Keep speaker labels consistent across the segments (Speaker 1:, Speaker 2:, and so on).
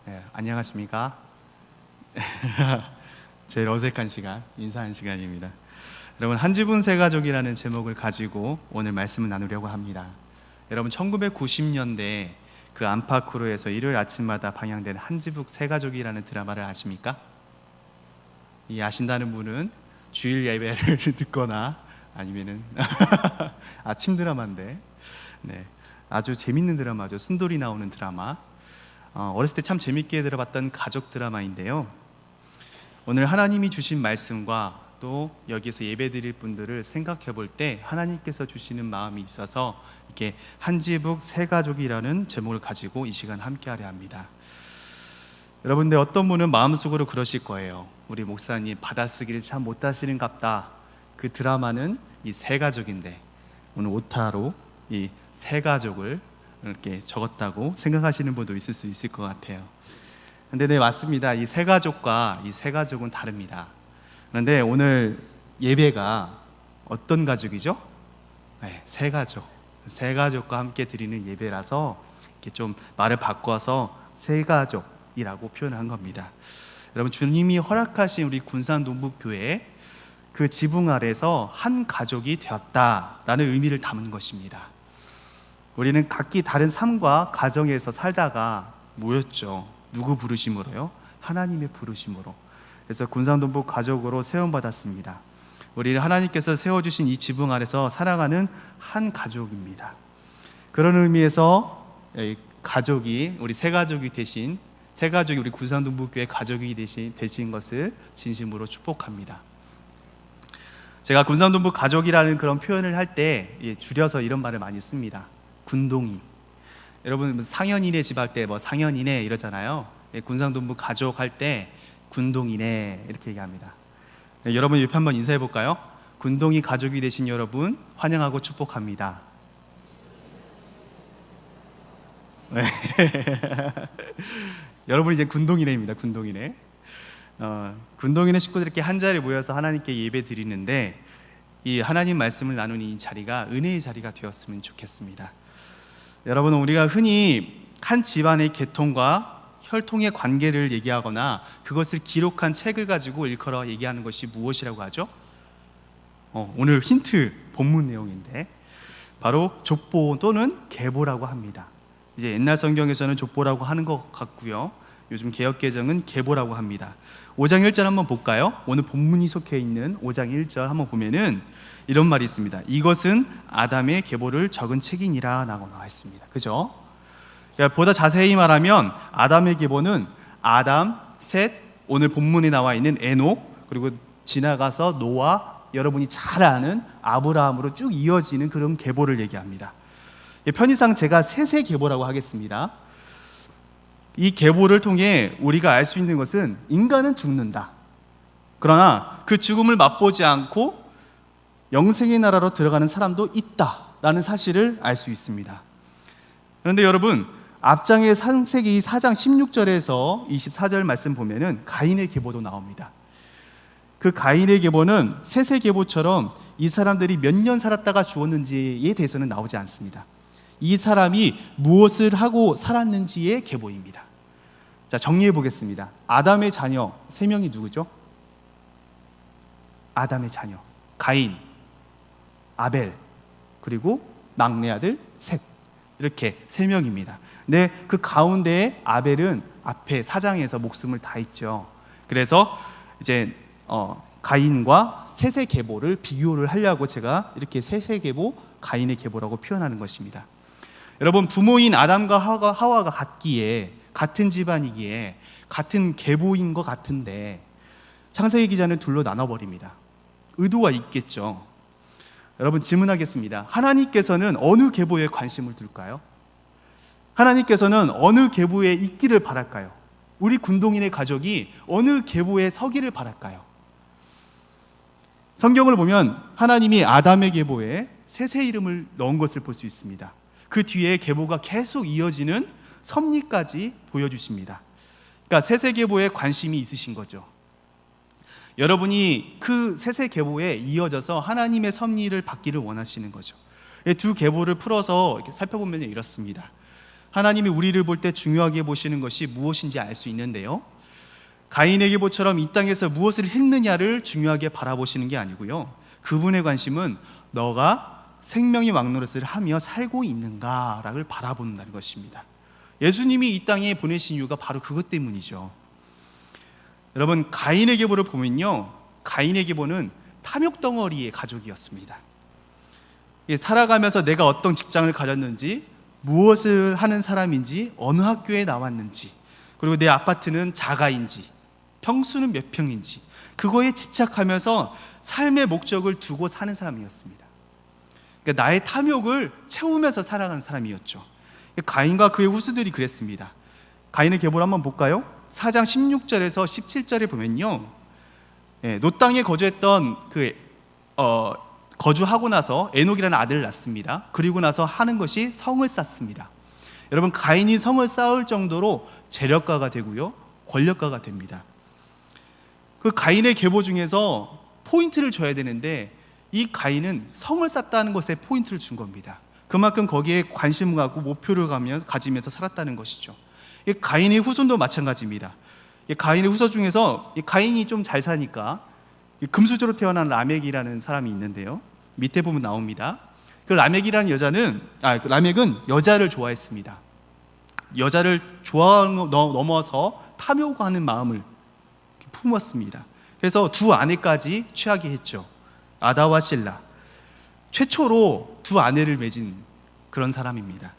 Speaker 1: 네, 안녕하십니까? 제일 어색한 시간, 인사하는 시간입니다. 여러분, 한 지붕 세 가족이라는 제목을 가지고 오늘 말씀을 나누려고 합니다. 여러분, 1990년대 그 안팎으로에서 일요일 아침마다 방영된 한 지붕 세 가족이라는 드라마를 아십니까? 이 아신다는 분은 주일 예배를 듣거나 아니면은 아침 드라마인데, 네, 아주 재밌는 드라마죠. 순돌이 나오는 드라마. 어렸을 때 참 재밌게 들어봤던 가족 드라마인데요. 오늘 하나님이 주신 말씀과 또 여기서 예배드릴 분들을 생각해 볼 때 하나님께서 주시는 마음이 있어서 이렇게 한지북 세 가족이라는 제목을 가지고 이 시간 함께하려 합니다. 여러분들 어떤 분은 마음속으로 그러실 거예요. 우리 목사님 받아쓰기를 참 못하시는갑다. 그 드라마는 이 세 가족인데 오늘 오타로 이 세 가족을 이렇게 적었다고 생각하시는 분도 있을 수 있을 것 같아요. 근데 네, 맞습니다. 이 세 가족과 이 세 가족은 다릅니다. 그런데 오늘 예배가 어떤 가족이죠? 네, 세 가족. 세 가족과 함께 드리는 예배라서 이렇게 좀 말을 바꿔서 세 가족이라고 표현한 겁니다. 여러분, 주님이 허락하신 우리 군산동북교회 그 지붕 아래서 한 가족이 되었다라는 의미를 담은 것입니다. 우리는 각기 다른 삶과 가정에서 살다가 모였죠. 누구 부르심으로요? 하나님의 부르심으로. 그래서 군산동북 가족으로 세움받았습니다. 우리는 하나님께서 세워주신 이 지붕 아래서 살아가는 한 가족입니다. 그런 의미에서 가족이 우리 세 가족이 되신 세 가족이 우리 군산동북교회 가족이 되신 것을 진심으로 축복합니다. 제가 군산동북 가족이라는 그런 표현을 할 때 줄여서 이런 말을 많이 씁니다. 군동이. 여러분 상현이네 집 할 때 뭐 상현이네 이러잖아요. 군산동북 가족 할 때 군동이네 이렇게 얘기합니다. 여러분 옆에 한번 인사해 볼까요? 군동이 가족이 되신 여러분 환영하고 축복합니다. 네. 여러분 이제 군동이네입니다. 군동이네. 군동이네 식구들 이렇게 한 자리에 모여서 하나님께 예배 드리는데 이 하나님 말씀을 나누는 이 자리가 은혜의 자리가 되었으면 좋겠습니다. 여러분, 우리가 흔히 한 집안의 계통과 혈통의 관계를 얘기하거나 그것을 기록한 책을 가지고 일컬어 얘기하는 것이 무엇이라고 하죠? 오늘 힌트 본문 내용인데 바로 족보 또는 계보라고 합니다. 이제 옛날 성경에서는 족보라고 하는 것 같고요. 요즘 개역개정은 계보라고 합니다. 5장 1절 한번 볼까요? 오늘 본문이 속해 있는 5장 1절 한번 보면은 이런 말이 있습니다. 이것은 아담의 계보를 적은 책이니라 라고 나와 있습니다. 그죠? 그러니까 보다 자세히 말하면 아담의 계보는 아담, 셋, 오늘 본문에 나와 있는 에녹, 그리고 지나가서 노아, 여러분이 잘 아는 아브라함으로 쭉 이어지는 그런 계보를 얘기합니다. 편의상 제가 셋의 계보라고 하겠습니다. 이 계보를 통해 우리가 알 수 있는 것은 인간은 죽는다. 그러나 그 죽음을 맛보지 않고 영생의 나라로 들어가는 사람도 있다라는 사실을 알 수 있습니다. 그런데 여러분, 앞장의 창세기 4장 16절에서 24절 말씀 보면은 가인의 계보도 나옵니다. 그 가인의 계보는 셋의 계보처럼 이 사람들이 몇 년 살았다가 죽었는지에 대해서는 나오지 않습니다. 이 사람이 무엇을 하고 살았는지의 계보입니다. 자, 정리해 보겠습니다. 아담의 자녀 3명이 누구죠? 아담의 자녀 가인, 아벨, 그리고 막내 아들 셋, 이렇게 3명입니다. 근데 그 가운데에 아벨은 앞에 4장에서 목숨을 다했죠. 그래서 이제 가인과 셋의 계보를 비교를 하려고 제가 이렇게 셋의 계보, 가인의 계보라고 표현하는 것입니다. 여러분, 부모인 아담과 하와가 같기에, 같은 집안이기에 같은 계보인 것 같은데 창세기 기자는 둘로 나눠버립니다. 의도가 있겠죠. 여러분, 질문하겠습니다. 하나님께서는 어느 계보에 관심을 둘까요? 하나님께서는 어느 계보에 있기를 바랄까요? 우리 군동인의 가족이 어느 계보에 서기를 바랄까요? 성경을 보면 하나님이 아담의 계보에 셋의 이름을 넣은 것을 볼 수 있습니다. 그 뒤에 계보가 계속 이어지는 섭리까지 보여주십니다. 그러니까 셋의 계보에 관심이 있으신 거죠. 여러분이 그 셋의 계보에 이어져서 하나님의 섭리를 받기를 원하시는 거죠. 두 계보를 풀어서 이렇게 살펴보면 이렇습니다. 하나님이 우리를 볼 때 중요하게 보시는 것이 무엇인지 알 수 있는데요, 가인의 계보처럼 이 땅에서 무엇을 했느냐를 중요하게 바라보시는 게 아니고요, 그분의 관심은 너가 생명의 왕노릇을 하며 살고 있는가를 바라본다는 것입니다. 예수님이 이 땅에 보내신 이유가 바로 그것 때문이죠. 여러분, 가인의 계보를 보면요, 가인의 계보는 탐욕 덩어리의 가족이었습니다. 살아가면서 내가 어떤 직장을 가졌는지, 무엇을 하는 사람인지, 어느 학교에 나왔는지, 그리고 내 아파트는 자가인지, 평수는 몇 평인지, 그거에 집착하면서 삶의 목적을 두고 사는 사람이었습니다. 그러니까 나의 탐욕을 채우면서 살아가는 사람이었죠. 가인과 그의 후손들이 그랬습니다. 가인의 계보를 한번 볼까요? 4장 16절에서 17절에 보면요, 노 땅에 거주했던 거주하고 나서 에녹이라는 아들을 낳습니다. 그리고 나서 하는 것이 성을 쌓습니다. 여러분, 가인이 성을 쌓을 정도로 재력가가 되고요, 권력가가 됩니다. 그 가인의 계보 중에서 포인트를 줘야 되는데, 이 가인은 성을 쌓다는 것에 포인트를 준 겁니다. 그만큼 거기에 관심을 갖고 목표를 가지면서 살았다는 것이죠. 가인의 후손도 마찬가지입니다. 가인의 후손 중에서 가인이 좀 잘 사니까 금수저로 태어난 라멕이라는 사람이 있는데요, 밑에 보면 나옵니다. 그 라멕이라는 라멕은 여자를 좋아했습니다. 여자를 좋아하는 거 넘어서 탐욕하는 마음을 품었습니다. 그래서 두 아내까지 취하게 했죠. 아다와 실라, 최초로 두 아내를 맺은 그런 사람입니다.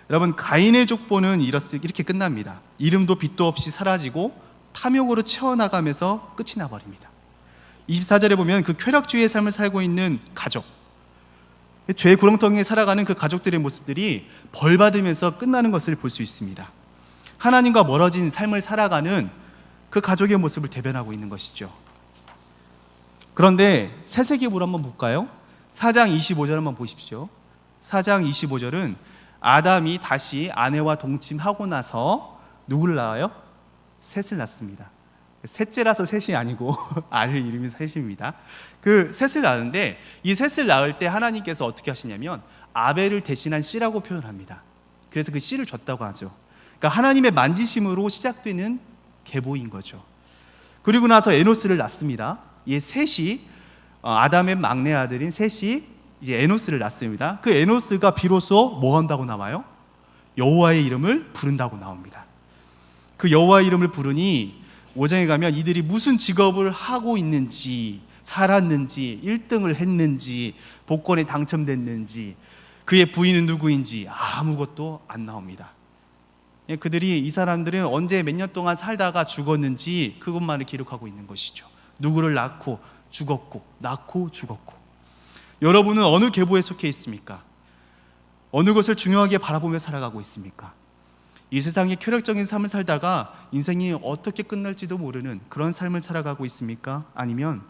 Speaker 1: 여러분, 가인의 족보는 이렇게 끝납니다. 이름도 빛도 없이 사라지고 탐욕으로 채워나가면서 끝이 나버립니다. 24절에 보면 그 쾌락주의의 삶을 살고 있는 가족, 죄의 구렁텅이에 살아가는 그 가족들의 모습들이 벌받으면서 끝나는 것을 볼 수 있습니다. 하나님과 멀어진 삶을 살아가는 그 가족의 모습을 대변하고 있는 것이죠. 그런데 셋의 계보를 한번 볼까요? 4장 25절 한번 보십시오. 4장 25절은 아담이 다시 아내와 동침하고 나서 누구를 낳아요? 셋을 낳습니다. 셋째라서 셋이 아니고 아들 이름이 셋입니다. 그 셋을 낳는데, 이 셋을 낳을 때 하나님께서 어떻게 하시냐면 아벨을 대신한 씨라고 표현합니다. 그래서 그 씨를 줬다고 하죠. 그러니까 하나님의 만지심으로 시작되는 계보인 거죠. 그리고 나서 에노스를 낳습니다. 이 셋이, 아담의 막내 아들인 셋이 이제 에노스를 낳습니다. 그 에노스가 비로소 뭐 한다고 나와요? 여호와의 이름을 부른다고 나옵니다. 그 여호와의 이름을 부르니 5장에 가면 이들이 무슨 직업을 하고 있는지, 살았는지, 1등을 했는지, 복권에 당첨됐는지, 그의 부인은 누구인지 아무것도 안 나옵니다. 그들이, 이 사람들은 언제 몇 년 동안 살다가 죽었는지 그것만을 기록하고 있는 것이죠. 누구를 낳고 죽었고, 낳고 죽었고. 여러분은 어느 계보에 속해 있습니까? 어느 것을 중요하게 바라보며 살아가고 있습니까? 이 세상의 쾌락적인 삶을 살다가 인생이 어떻게 끝날지도 모르는 그런 삶을 살아가고 있습니까? 아니면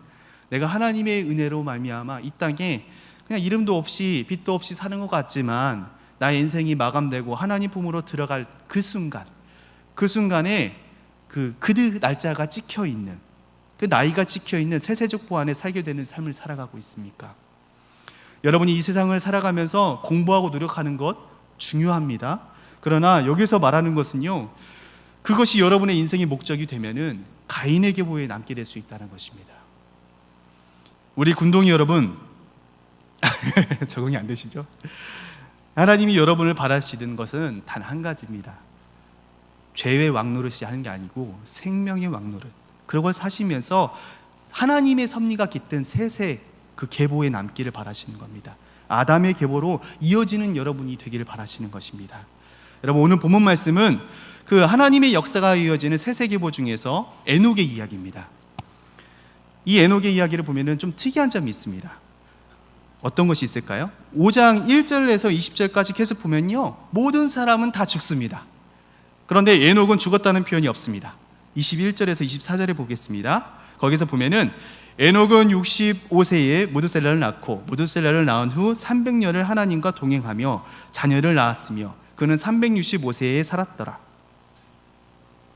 Speaker 1: 내가 하나님의 은혜로 말미암아 이 땅에 그냥 이름도 없이 빛도 없이 사는 것 같지만 나의 인생이 마감되고 하나님 품으로 들어갈 그 순간에 그 날짜가 찍혀있는, 그 나이가 찍혀있는 세세족보 안에 살게 되는 삶을 살아가고 있습니까? 여러분이 이 세상을 살아가면서 공부하고 노력하는 것 중요합니다. 그러나 여기서 말하는 것은요, 그것이 여러분의 인생의 목적이 되면은 가인의 계보에 남게 될 수 있다는 것입니다. 우리 군동이 여러분, 적응이 안 되시죠? 하나님이 여러분을 바라시는 것은 단 한 가지입니다. 죄의 왕노릇이 하는 게 아니고 생명의 왕노릇. 그걸 사시면서 하나님의 섭리가 깃든 셋의 그 계보에 남기를 바라시는 겁니다. 아담의 계보로 이어지는 여러분이 되기를 바라시는 것입니다. 여러분, 오늘 본문 말씀은 그 하나님의 역사가 이어지는 셋의 계보 중에서 에녹의 이야기입니다. 이 에녹의 이야기를 보면 좀 특이한 점이 있습니다. 어떤 것이 있을까요? 5장 1절에서 20절까지 계속 보면요, 모든 사람은 다 죽습니다. 그런데 에녹은 죽었다는 표현이 없습니다. 21절에서 24절에 보겠습니다. 거기서 보면은 에녹은 65세에 무드셀라를 낳고 무드셀라를 낳은 후 300년을 하나님과 동행하며 자녀를 낳았으며 그는 365세에 살았더라.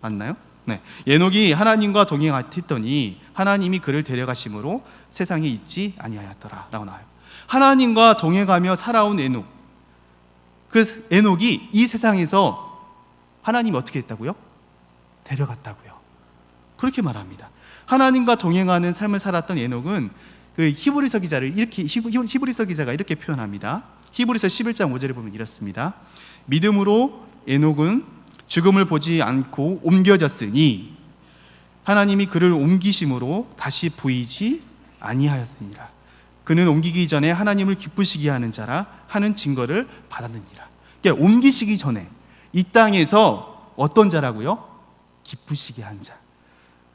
Speaker 1: 맞나요? 네. 에녹이 하나님과 동행하였더니 하나님이 그를 데려가심으로 세상에 있지 아니하였더라 라고 나와요. 하나님과 동행하며 살아온 에녹, 그 에녹이 이 세상에서 하나님이 어떻게 했다고요? 데려갔다고요. 그렇게 말합니다. 하나님과 동행하는 삶을 살았던 에녹은 그 히브리서 기자가 이렇게 표현합니다. 히브리서 11장 5절에 보면 이렇습니다. 믿음으로 에녹은 죽음을 보지 않고 옮겨졌으니 하나님이 그를 옮기심으로 다시 보이지 아니하였느니라. 그는 옮기기 전에 하나님을 기쁘시게 하는 자라 하는 증거를 받았느니라. 그러니까 옮기시기 전에 이 땅에서 어떤 자라고요? 기쁘시게 한 자.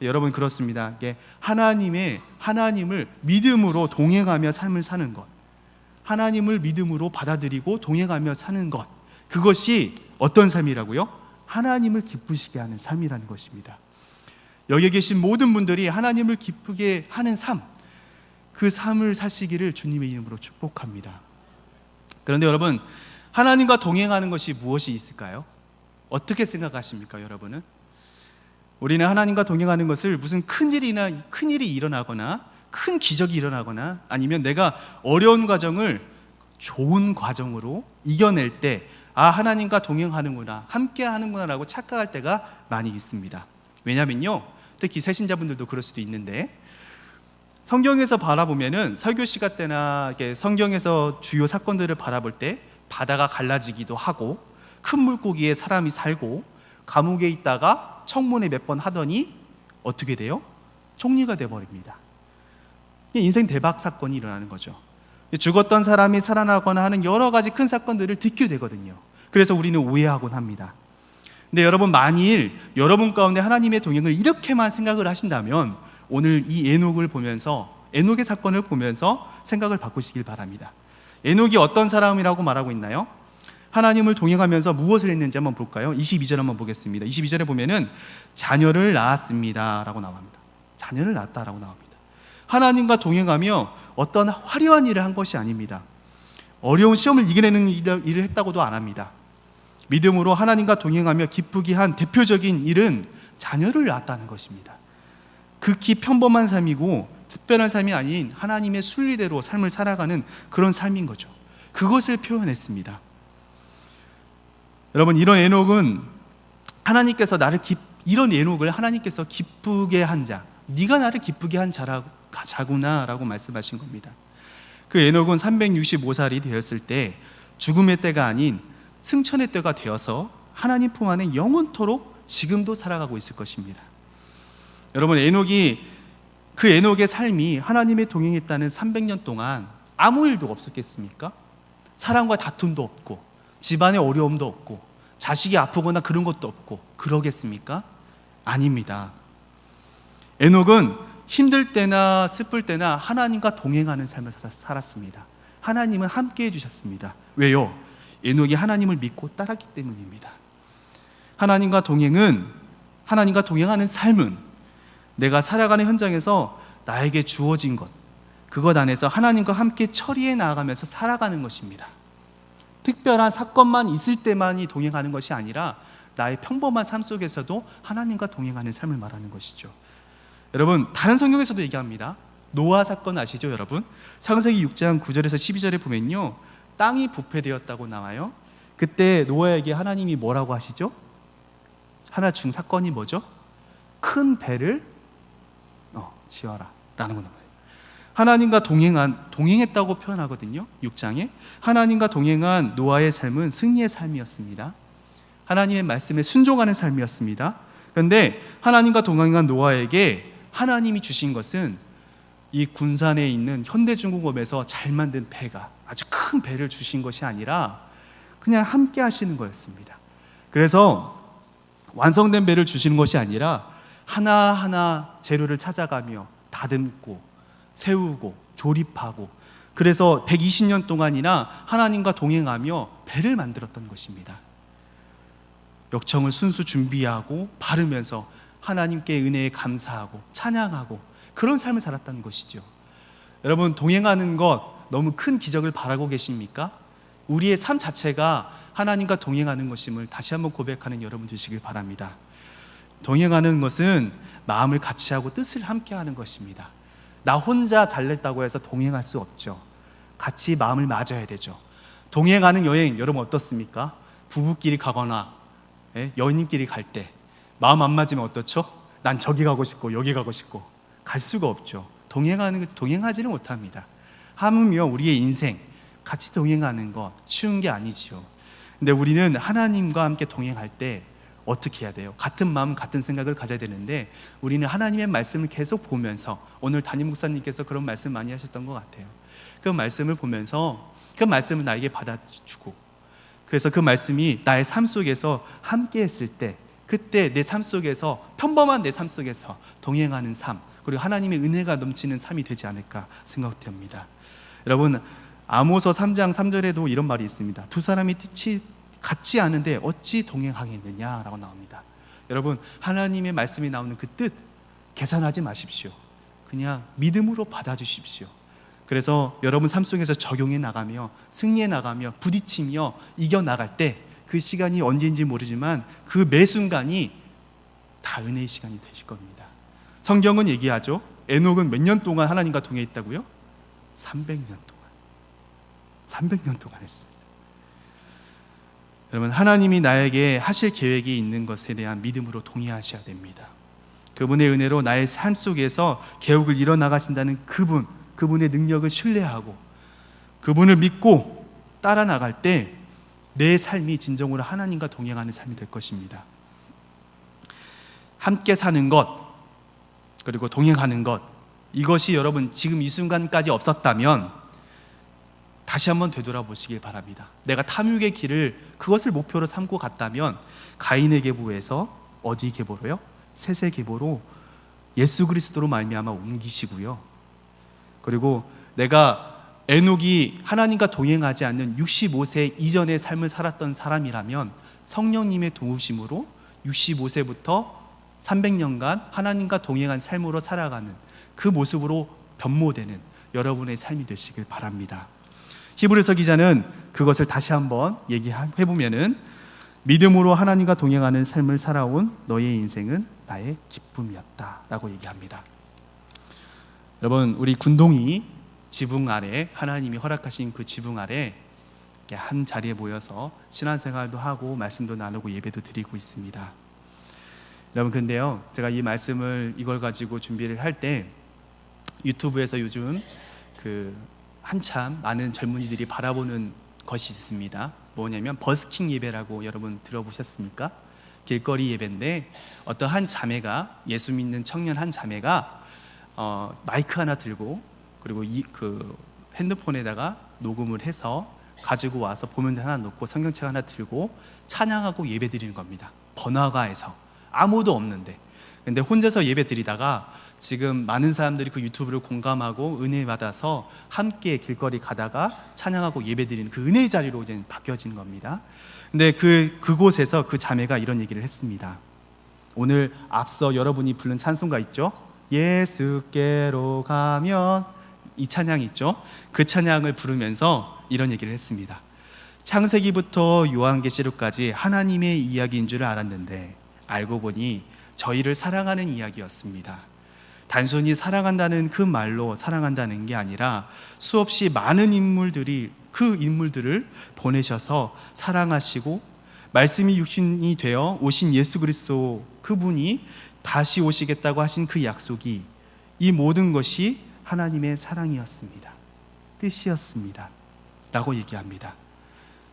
Speaker 1: 여러분 그렇습니다. 하나님을 믿음으로 동행하며 삶을 사는 것, 하나님을 믿음으로 받아들이고 동행하며 사는 것, 그것이 어떤 삶이라고요? 하나님을 기쁘시게 하는 삶이라는 것입니다. 여기 계신 모든 분들이 하나님을 기쁘게 하는 삶, 그 삶을 사시기를 주님의 이름으로 축복합니다. 그런데 여러분, 하나님과 동행하는 것이 무엇이 있을까요? 어떻게 생각하십니까, 여러분은? 우리는 하나님과 동행하는 것을 무슨 큰일이 일어나거나 큰 기적이 일어나거나 아니면 내가 어려운 과정을 좋은 과정으로 이겨낼 때 하나님과 동행하는구나, 함께 하는구나 라고 착각할 때가 많이 있습니다. 왜냐면요, 특히 새신자분들도 그럴 수도 있는데, 성경에서 바라보면은 설교 시간 때나 성경에서 주요 사건들을 바라볼 때 바다가 갈라지기도 하고 큰 물고기에 사람이 살고 감옥에 있다가 청문회 몇 번 하더니 어떻게 돼요? 총리가 돼버립니다. 인생 대박 사건이 일어나는 거죠. 죽었던 사람이 살아나거나 하는 여러 가지 큰 사건들을 듣게 되거든요. 그래서 우리는 오해하곤 합니다. 근데 여러분, 만일 여러분 가운데 하나님의 동행을 이렇게만 생각을 하신다면 오늘 이 에녹을 보면서, 에녹의 사건을 보면서 생각을 바꾸시길 바랍니다. 에녹이 어떤 사람이라고 말하고 있나요? 하나님을 동행하면서 무엇을 했는지 한번 볼까요? 22절 한번 보겠습니다. 22절에 보면은 자녀를 낳았습니다 라고 나옵니다. 자녀를 낳았다라고 나옵니다. 하나님과 동행하며 어떤 화려한 일을 한 것이 아닙니다. 어려운 시험을 이겨내는 일을 했다고도 안 합니다. 믿음으로 하나님과 동행하며 기쁘게 한 대표적인 일은 자녀를 낳았다는 것입니다. 극히 평범한 삶이고 특별한 삶이 아닌 하나님의 순리대로 삶을 살아가는 그런 삶인 거죠. 그것을 표현했습니다. 여러분, 이런 에녹을 하나님께서 기쁘게 한 자, 네가 나를 기쁘게 한 자구나 라고 말씀하신 겁니다. 그 에녹은 365살이 되었을 때 죽음의 때가 아닌 승천의 때가 되어서 하나님 품 안에 영원토록 지금도 살아가고 있을 것입니다. 여러분, 그 에녹의 삶이 하나님의 동행했다는 300년 동안 아무 일도 없었겠습니까? 사람과 다툼도 없고 집안에 어려움도 없고 자식이 아프거나 그런 것도 없고 그러겠습니까? 아닙니다. 에녹은 힘들 때나 슬플 때나 하나님과 동행하는 삶을 살았습니다. 하나님은 함께 해주셨습니다. 왜요? 에녹이 하나님을 믿고 따랐기 때문입니다. 하나님과 동행하는 삶은 내가 살아가는 현장에서 나에게 주어진 그것 안에서 하나님과 함께 처리해 나아가면서 살아가는 것입니다. 특별한 사건만 있을 때만이 동행하는 것이 아니라 나의 평범한 삶 속에서도 하나님과 동행하는 삶을 말하는 것이죠. 여러분, 다른 성경에서도 얘기합니다. 노아 사건 아시죠, 여러분? 창세기 6장 9절에서 12절에 보면요, 땅이 부패되었다고 나와요. 그때 노아에게 하나님이 뭐라고 하시죠? 하나 중 사건이 뭐죠? 큰 배를 지어라 라는 겁니다. 하나님과 동행했다고 표현하거든요. 6장에 하나님과 동행한 노아의 삶은 승리의 삶이었습니다. 하나님의 말씀에 순종하는 삶이었습니다. 그런데 하나님과 동행한 노아에게 하나님이 주신 것은 이 군산에 있는 현대중공업에서 잘 만든 배가, 아주 큰 배를 주신 것이 아니라 그냥 함께 하시는 거였습니다. 그래서 완성된 배를 주시는 것이 아니라 하나하나 재료를 찾아가며 다듬고 세우고 조립하고, 그래서 120년 동안이나 하나님과 동행하며 배를 만들었던 것입니다. 역청을 순수 준비하고 바르면서 하나님께 은혜에 감사하고 찬양하고 그런 삶을 살았다는 것이죠. 여러분, 동행하는 것 너무 큰 기적을 바라고 계십니까? 우리의 삶 자체가 하나님과 동행하는 것임을 다시 한번 고백하는 여러분 되시길 바랍니다. 동행하는 것은 마음을 같이 하고 뜻을 함께 하는 것입니다. 나 혼자 잘냈다고 해서 동행할 수 없죠. 같이 마음을 맞아야 되죠. 동행하는 여행 여러분 어떻습니까? 부부끼리 가거나 연인끼리 갈 때 마음 안 맞으면 어떻죠? 난 저기 가고 싶고 여기 가고 싶고 갈 수가 없죠. 동행하지는 못합니다. 하물며 우리의 인생 같이 동행하는 것 쉬운 게 아니지요. 근데 우리는 하나님과 함께 동행할 때 어떻게 해야 돼요? 같은 마음 같은 생각을 가져야 되는데 우리는 하나님의 말씀을 계속 보면서, 오늘 담임 목사님께서 그런 말씀 많이 하셨던 것 같아요. 그 말씀을 보면서 그 말씀을 나에게 받아주고, 그래서 그 말씀이 나의 삶 속에서 함께 했을 때, 그때 내 삶 속에서, 평범한 내 삶 속에서 동행하는 삶, 그리고 하나님의 은혜가 넘치는 삶이 되지 않을까 생각됩니다. 여러분, 아모서 3장 3절에도 이런 말이 있습니다. 두 사람이 뜻이 같지 않은데 어찌 동행하겠느냐라고 나옵니다. 여러분, 하나님의 말씀이 나오는 그 뜻 계산하지 마십시오. 그냥 믿음으로 받아주십시오. 그래서 여러분 삶 속에서 적용해 나가며 승리해 나가며 부딪히며 이겨나갈 때 그 시간이 언제인지 모르지만 그 매 순간이 다 은혜의 시간이 되실 겁니다. 성경은 얘기하죠. 에녹은 몇 년 동안 하나님과 동행했다고요? 300년 동안. 300년 동안 했습니다. 여러분, 하나님이 나에게 하실 계획이 있는 것에 대한 믿음으로 동의하셔야 됩니다. 그분의 은혜로 나의 삶 속에서 계획을 이뤄나가신다는 그분의 능력을 신뢰하고 그분을 믿고 따라 나갈 때 내 삶이 진정으로 하나님과 동행하는 삶이 될 것입니다. 함께 사는 것, 그리고 동행하는 것, 이것이 여러분 지금 이 순간까지 없었다면 다시 한번 되돌아보시길 바랍니다. 내가 탐욕의 길을, 그것을 목표로 삼고 갔다면 가인의 계보에서 어디 계보로요? 셋의 계보로 예수 그리스도로 말미암아 옮기시고요. 그리고 내가 에녹이 하나님과 동행하지 않는 65세 이전의 삶을 살았던 사람이라면 성령님의 도우심으로 65세부터 300년간 하나님과 동행한 삶으로 살아가는 그 모습으로 변모되는 여러분의 삶이 되시길 바랍니다. 히브리서 기자는 그것을 다시 한번 얘기해보면은, 믿음으로 하나님과 동행하는 삶을 살아온 너의 인생은 나의 기쁨이었다 라고 얘기합니다. 여러분, 우리 군동이 지붕 아래, 하나님이 허락하신 그 지붕 아래 한 자리에 모여서 신앙생활도 하고 말씀도 나누고 예배도 드리고 있습니다. 여러분, 근데요, 제가 이 말씀을 이걸 가지고 준비를 할 때 유튜브에서 요즘 한참 많은 젊은이들이 바라보는 것이 있습니다. 뭐냐면 버스킹 예배라고 여러분 들어보셨습니까? 길거리 예배인데 어떤 한 자매가, 예수 믿는 청년 한 자매가 마이크 하나 들고, 그리고 그 핸드폰에다가 녹음을 해서 가지고 와서 보면대 하나 놓고 성경책 하나 들고 찬양하고 예배 드리는 겁니다. 번화가에서 아무도 없는데. 근데 혼자서 예배 드리다가 지금 많은 사람들이 그 유튜브를 공감하고 은혜 받아서 함께 길거리 가다가 찬양하고 예배 드리는 그 은혜의 자리로 이제 바뀌어진 겁니다. 근데 그곳에서 그 자매가 이런 얘기를 했습니다. 오늘 앞서 여러분이 부른 찬송가 있죠? 예수께로 가면, 이 찬양 있죠? 그 찬양을 부르면서 이런 얘기를 했습니다. 창세기부터 요한계시록까지 하나님의 이야기인 줄 알았는데 알고 보니 저희를 사랑하는 이야기였습니다. 단순히 사랑한다는 그 말로 사랑한다는 게 아니라 수없이 많은 그 인물들을 보내셔서 사랑하시고, 말씀이 육신이 되어 오신 예수 그리스도, 그분이 다시 오시겠다고 하신 그 약속이, 이 모든 것이 하나님의 사랑이었습니다. 뜻이었습니다 라고 얘기합니다.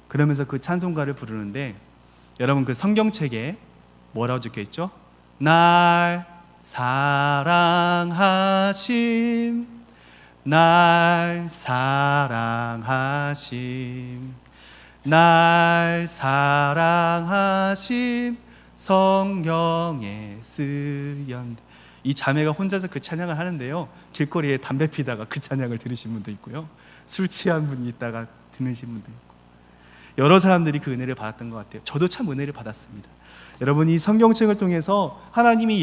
Speaker 1: 그러면서 그 찬송가를 부르는데, 여러분 그 성경책에 뭐라고 적혀있죠? 날 사랑하심, 날 사랑하심, 날 사랑하심, 성경에 쓰연. 이 자매가 혼자서 그 찬양을 하는데요, 길거리에 담배 피다가 그 찬양을 들으신 분도 있고요, 술 취한 분이 있다가 들으신 분도 있고, 여러 사람들이 그 은혜를 받았던 것 같아요. 저도 참 은혜를 받았습니다. 여러분, 이 성경책을 통해서 하나님이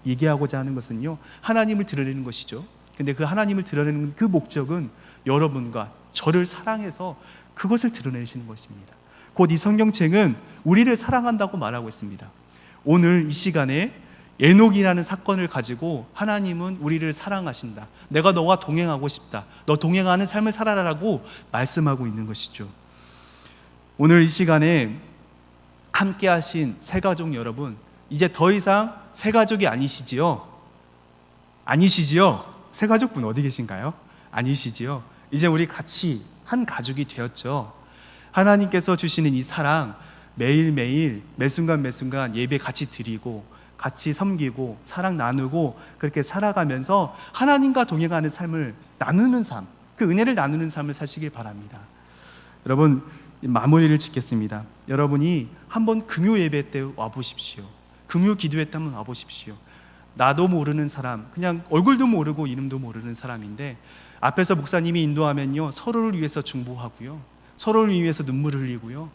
Speaker 1: 얘기하고자 하는 것은요, 하나님을 드러내는 것이죠. 근데 그 하나님을 드러내는 그 목적은 여러분과 저를 사랑해서 그것을 드러내시는 것입니다. 곧 이 성경책은 우리를 사랑한다고 말하고 있습니다. 오늘 이 시간에 에녹이라는 사건을 가지고 하나님은 우리를 사랑하신다, 내가 너와 동행하고 싶다, 너 동행하는 삶을 살아라라고 말씀하고 있는 것이죠. 오늘 이 시간에 함께 하신 새가족 여러분, 이제 더 이상 새가족이 아니시지요? 아니시지요? 새가족분 어디 계신가요? 아니시지요? 이제 우리 같이 한 가족이 되었죠. 하나님께서 주시는 이 사랑, 매일매일 매순간 매순간 예배 같이 드리고 같이 섬기고 사랑 나누고 그렇게 살아가면서 하나님과 동행하는 삶을 나누는 삶, 그 은혜를 나누는 삶을 사시길 바랍니다. 여러분, 마무리를 짓겠습니다. 여러분이 한번 금요 예배 때 와보십시오. 금요 기도회 때 한번 와보십시오. 나도 모르는 사람, 그냥 얼굴도 모르고 이름도 모르는 사람인데 앞에서 목사님이 인도하면요, 서로를 위해서 중보하고요, 서로를 위해서 눈물을 흘리고요,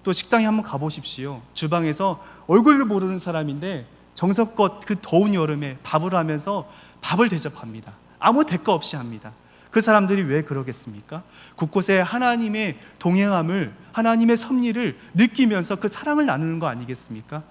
Speaker 1: 또 식당에 한번 가보십시오. 주방에서 얼굴도 모르는 사람인데 정성껏 그 더운 여름에 밥을 하면서 밥을 대접합니다. 아무 대가 없이 합니다. 그 사람들이 왜 그러겠습니까? 곳곳에 하나님의 동행함을, 하나님의 섭리를 느끼면서 그 사랑을 나누는 거 아니겠습니까?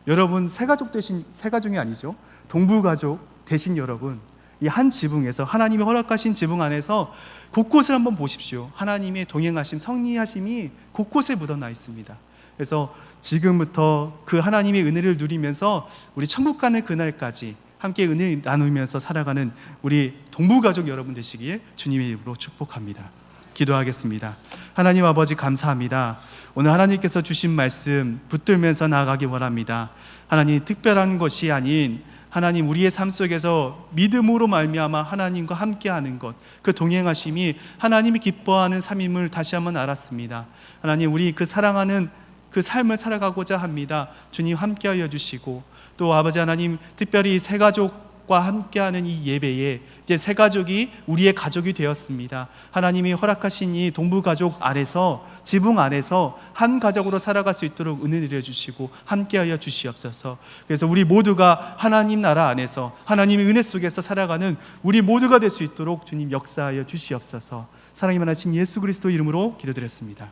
Speaker 1: 여러분, 새가족이 아니죠, 동부가족 되신 여러분, 이 한 지붕에서, 하나님이 허락하신 지붕 안에서 곳곳을 한번 보십시오. 하나님의 동행하심, 섭리하심이 곳곳에 묻어나 있습니다. 그래서 지금부터 그 하나님의 은혜를 누리면서 우리 천국 가는 그날까지 함께 은혜 나누면서 살아가는 우리 동부가족 여러분 되시기에 주님의 이름으로 축복합니다. 기도하겠습니다. 하나님 아버지, 감사합니다. 오늘 하나님께서 주신 말씀 붙들면서 나아가기 원합니다. 하나님, 특별한 것이 아닌 하나님, 우리의 삶 속에서 믿음으로 말미암아 하나님과 함께하는 것, 그 동행하심이 하나님이 기뻐하는 삶임을 다시 한번 알았습니다. 하나님, 우리 그 사랑하는 그 삶을 살아가고자 합니다. 주님 함께하여 주시고, 또 아버지 하나님, 특별히 새가족과 함께하는 이 예배에 이제 새가족이 우리의 가족이 되었습니다. 하나님이 허락하신 이 동부가족 아래서, 지붕 안에서 한 가족으로 살아갈 수 있도록 은혜 내려주시고 함께하여 주시옵소서. 그래서 우리 모두가 하나님 나라 안에서 하나님의 은혜 속에서 살아가는 우리 모두가 될 수 있도록 주님 역사하여 주시옵소서. 사랑이 많으신 예수 그리스도 이름으로 기도드렸습니다.